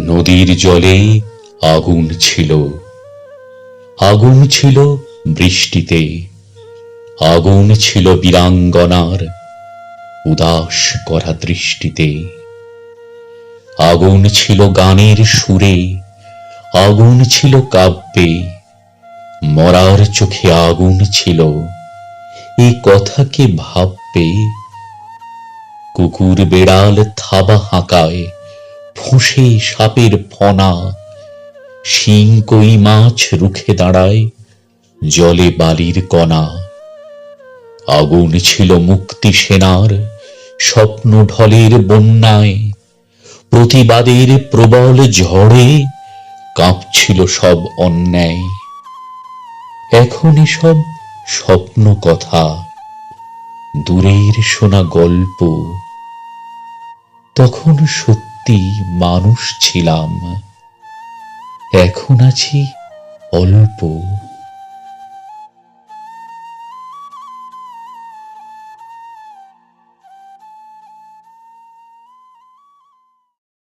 নদীর জলে আগুন ছিল, আগুন ছিল বৃষ্টিতে, আগুন ছিল বীরাঙ্গনার উদাস করা দৃষ্টিতে, আগুন ছিল গানের সুরে, আগুন ছিল কাব্যে, মরার চোখে আগুন ছিল, এ কথা কে ভাববে? কুকুর বেড়াল থাবা হাঁকায়, ফোঁসে সাপের ফনা, শিং কই মাছ রুখে দাঁড়ায় জলে বালির কণা। আগুন ছিল মুক্তি সেনার স্বপ্ন ঢলের বন্যায়, প্রতিবাদের প্রবল ঝড়ে কাঁপছিল সব অন্যায়। এখন এসব স্বপ্ন কথা, দূরের শোনা গল্প। তখন সত্যি মানুষ ছিলাম, এখন আছি অল্প।